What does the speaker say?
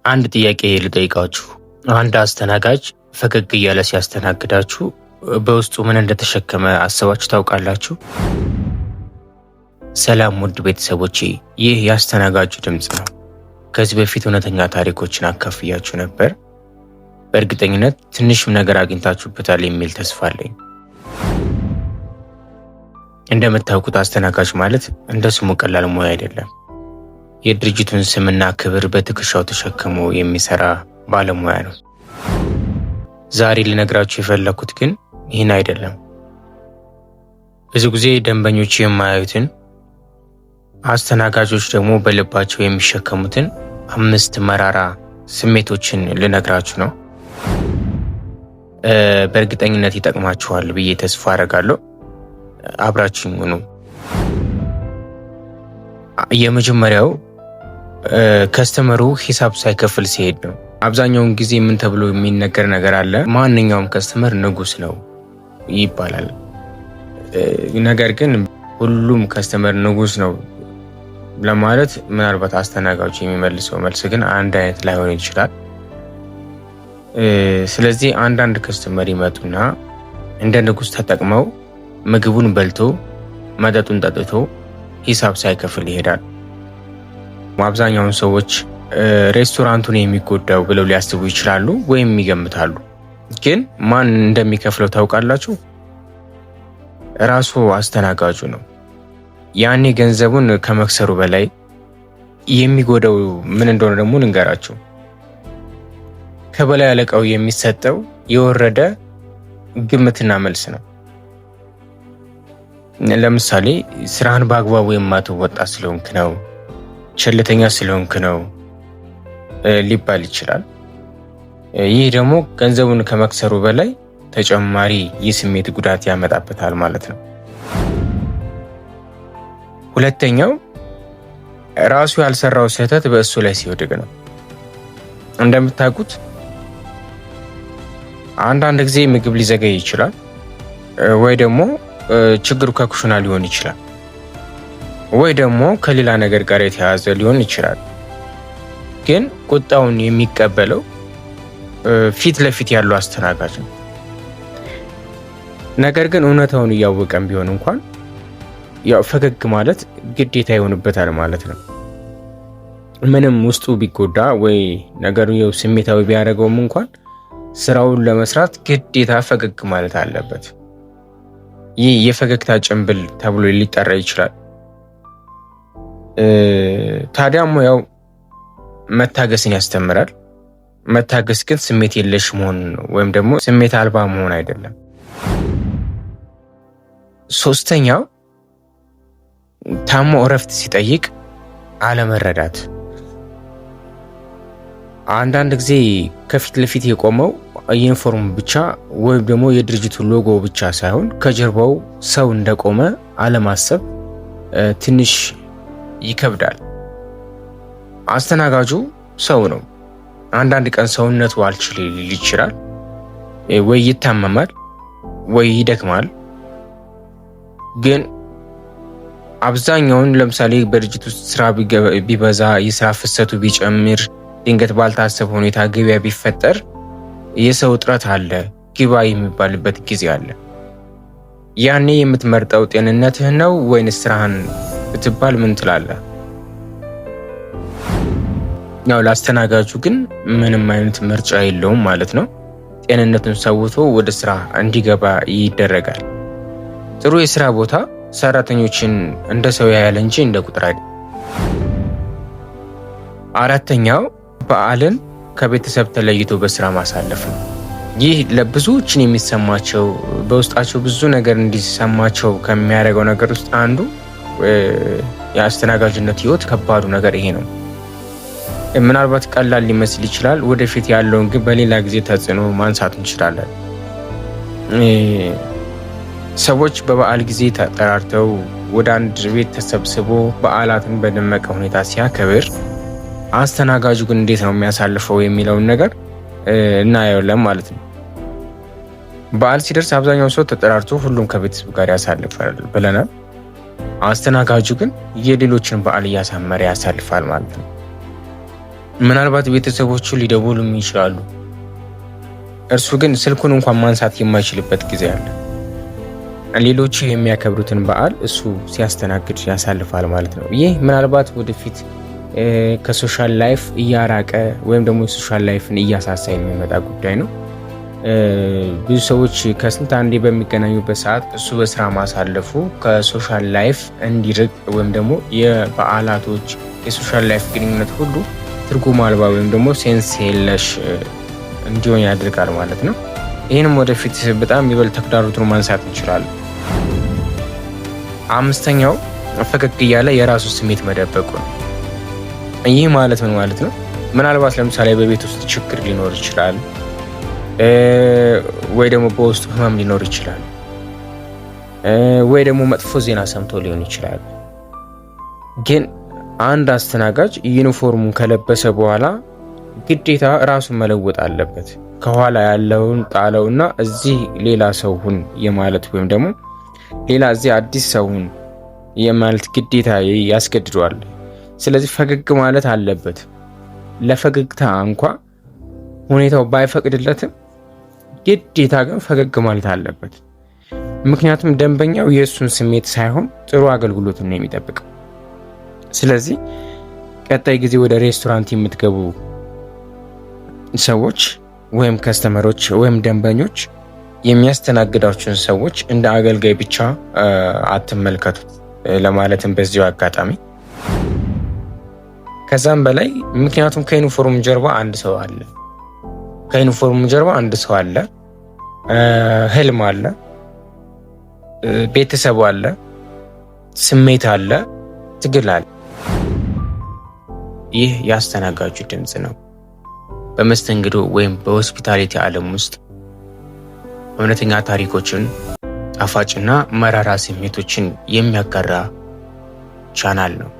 አንድ ጥያቄ ልጠይቃችሁ። አንድ አስተናጋጅ ፈገግ እያለ ሲያስተናግዳችሁ በውስጡ ምን እንደተሸከመ አስባችሁ ታውቃላችሁ? ሰላም ውድ ቤተሰቦቼ፣ ይህ የአስተናጋጁ ድምፅ ነው። ከዚህ በፊት እውነተኛ ታሪኮችን አካፍያችሁ ነበር። በእርግጠኝነት ትንሽም ነገር አግኝታችሁበታል የሚል ተስፋ አለኝ። እንደምታውቁት አስተናጋጅ ማለት እንደ ስሙ ቀላል ሙያ አይደለም። የድርጅቱን ስምና ክብር በትከሻው ተሸክሞ የሚሰራ ባለሙያ ነው። ዛሬ ልነግራችሁ የፈለኩት ግን ይህን አይደለም። ብዙ ጊዜ ደንበኞች የማያዩትን፣ አስተናጋጆች ደግሞ በልባቸው የሚሸከሙትን 5 መራራ ስሜቶችን ልነግራችሁ ነው። በእርግጠኝነት ይጠቅማችኋል ብዬ ተስፋ አደርጋለሁ። አብራችሁኝ ሁኑ። የመጀመሪያው ከስተመሩ ሂሳብ ሳይከፍል ሲሄድ ነው። አብዛኛውን ጊዜ ምን ተብሎ የሚነገር ነገር አለ? ማንኛውም ከስተመር ንጉስ ነው ይባላል። ነገር ግን ሁሉም ከስተመር ንጉስ ነው ለማለት ምናልባት አስተናጋጁ የሚመልሰው መልስ ግን አንድ አይነት ላይሆን ይችላል። ስለዚህ አንዳንድ ከስተመር ይመጡና እንደ ንጉስ ተጠቅመው ምግቡን በልቶ መጠጡን ጠጥቶ ሂሳብ ሳይከፍል ይሄዳል። አብዛኛውን ሰዎች ሬስቶራንቱን የሚጎዳው ብለው ሊያስቡ ይችላሉ ወይም ይገምታሉ። ግን ማን እንደሚከፍለው ታውቃላችሁ? ራሱ አስተናጋጁ ነው። ያኔ ገንዘቡን ከመክሰሩ በላይ የሚጎዳው ምን እንደሆነ ደግሞ ልንገራችሁ። ከበላይ አለቃው የሚሰጠው የወረደ ግምትና መልስ ነው። ለምሳሌ ስራህን በአግባቡ የማትወጣ ስለሆንክ ነው፣ ቸልተኛ ስለሆንክ ነው ሊባል ይችላል። ይህ ደግሞ ገንዘቡን ከመክሰሩ በላይ ተጨማሪ የስሜት ጉዳት ያመጣበታል ማለት ነው። ሁለተኛው ራሱ ያልሰራው ስህተት በእሱ ላይ ሲወድቅ ነው። እንደምታውቁት አንዳንድ ጊዜ ምግብ ሊዘገይ ይችላል፣ ወይ ደግሞ ችግሩ ከኩሽና ሊሆን ይችላል፣ ወይ ደግሞ ከሌላ ነገር ጋር የተያያዘ ሊሆን ይችላል። ግን ቁጣውን የሚቀበለው ፊት ለፊት ያለው አስተናጋጅ ነው። ነገር ግን እውነታውን እያወቀም ቢሆን እንኳን ያው ፈገግ ማለት ግዴታ ይሆንበታል ማለት ነው። ምንም ውስጡ ቢጎዳ ወይ ነገሩ ያው ስሜታዊ ቢያደርገውም እንኳን ስራውን ለመስራት ግዴታ ፈገግ ማለት አለበት። ይህ የፈገግታ ጭንብል ተብሎ ሊጠራ ይችላል። ታዲያም ያው መታገስን ያስተምራል። መታገስ ግን ስሜት የለሽ መሆን ነው፣ ወይም ደግሞ ስሜት አልባ መሆን አይደለም። ሶስተኛው ታሞ እረፍት ሲጠይቅ አለመረዳት። አንዳንድ ጊዜ ከፊት ለፊት የቆመው ዩኒፎርም ብቻ ወይም ደግሞ የድርጅቱ ሎጎ ብቻ ሳይሆን ከጀርባው ሰው እንደቆመ አለማሰብ ትንሽ ይከብዳል። አስተናጋጁ ሰው ነው። አንዳንድ ቀን ሰውነቱ አልችል ሊል ይችላል፣ ወይ ይታመማል፣ ወይ ይደክማል። ግን አብዛኛውን ለምሳሌ በድርጅት ውስጥ ስራ ቢበዛ፣ የስራ ፍሰቱ ቢጨምር፣ ድንገት ባልታሰበ ሁኔታ ገበያ ቢፈጠር የሰው እጥረት አለ፣ ግባ የሚባልበት ጊዜ አለ። ያኔ የምትመርጠው ጤንነትህን ነው ወይንስ ስራህን ብትባል ምን ትላለህ? ያው ለአስተናጋጁ ግን ምንም አይነት ምርጫ የለውም ማለት ነው። ጤንነቱን ሰውቶ ወደ ስራ እንዲገባ ይደረጋል። ጥሩ የስራ ቦታ ሰራተኞችን እንደ ሰው ያያል እንጂ እንደ ቁጥር አይደለም። አራተኛው በዓልን ከቤተሰብ ተለይቶ በስራ ማሳለፍ ነው። ይህ ለብዙዎችን የሚሰማቸው በውስጣቸው ብዙ ነገር እንዲሰማቸው ከሚያደርገው ነገር ውስጥ አንዱ የአስተናጋጅነት ህይወት ከባዱ ነገር ይሄ ነው። ምናልባት ቀላል ሊመስል ይችላል፣ ወደፊት ያለውን ግን በሌላ ጊዜ ተጽዕኖ ማንሳት እንችላለን። ሰዎች በበዓል ጊዜ ተጠራርተው ወደ አንድ ቤት ተሰብስቦ በዓላትን በደመቀ ሁኔታ ሲያከብር አስተናጋጁ ግን እንዴት ነው የሚያሳልፈው የሚለውን ነገር እናየዋለን ማለት ነው። በዓል ሲደርስ አብዛኛው ሰው ተጠራርቶ ሁሉም ከቤተሰብ ጋር ያሳልፋል ብለናል። አስተናጋጁ ግን የሌሎችን በዓል እያሳመረ ያሳልፋል ማለት ነው። ምናልባት ቤተሰቦቹ ሊደውሉም ይችላሉ። እርሱ ግን ስልኩን እንኳን ማንሳት የማይችልበት ጊዜ አለ። ሌሎቹ የሚያከብሩትን በዓል እሱ ሲያስተናግድ ያሳልፋል ማለት ነው። ይህ ምናልባት ወደፊት ከሶሻል ላይፍ እያራቀ ወይም ደግሞ የሶሻል ላይፍን እያሳሳ የሚመጣ ጉዳይ ነው። ብዙ ሰዎች ከስንት አንዴ በሚገናኙበት ሰዓት እሱ በስራ ማሳለፉ ከሶሻል ላይፍ እንዲርቅ ወይም ደግሞ የበዓላቶች የሶሻል ላይፍ ግንኙነት ሁሉ ትርጉም አልባ ወይም ደግሞ ሴንስ የለሽ እንዲሆን ያደርጋል ማለት ነው። ይህንም ወደፊት በጣም ይበልጥ ተግዳሮቱን ማንሳት እንችላለን። አምስተኛው ፈገግ እያለ የራሱ ስሜት መደበቁ ነው። ይህ ማለት ምን ማለት ነው? ምናልባት ለምሳሌ በቤት ውስጥ ችግር ሊኖር ይችላል፣ ወይ ደግሞ በውስጡ ህመም ሊኖር ይችላል፣ ወይ ደግሞ መጥፎ ዜና ሰምቶ ሊሆን ይችላል። ግን አንድ አስተናጋጅ ዩኒፎርሙን ከለበሰ በኋላ ግዴታ ራሱን መለወጥ አለበት። ከኋላ ያለውን ጣለውና እዚህ ሌላ ሰው ሁን የማለት ወይም ደግሞ ሌላ እዚህ አዲስ ሰው ሁን የማለት ግዴታ ያስገድደዋል። ስለዚህ ፈገግ ማለት አለበት። ለፈገግታ እንኳ ሁኔታው ባይፈቅድለትም ግዴታ ግን ፈገግ ማለት አለበት። ምክንያቱም ደንበኛው የእሱን ስሜት ሳይሆን ጥሩ አገልግሎትን ነው የሚጠብቀው። ስለዚህ ቀጣይ ጊዜ ወደ ሬስቶራንት የምትገቡ ሰዎች ወይም ከስተመሮች ወይም ደንበኞች የሚያስተናግዳችሁን ሰዎች እንደ አገልጋይ ብቻ አትመልከቱት ለማለትም በዚሁ አጋጣሚ። ከዛም በላይ ምክንያቱም ከዩኒፎርም ጀርባ አንድ ሰው አለ። ከዩኒፎርም ጀርባ አንድ ሰው አለ፣ ህልም አለ፣ ቤተሰብ አለ፣ ስሜት አለ፣ ትግል አለ። ይህ ያስተናጋጁ ድምፅ ነው። በመስተንግዶ ወይም በሆስፒታሊቲ ዓለም ውስጥ እውነተኛ ታሪኮችን፣ ጣፋጭና መራራ ስሜቶችን የሚያጋራ ቻናል ነው።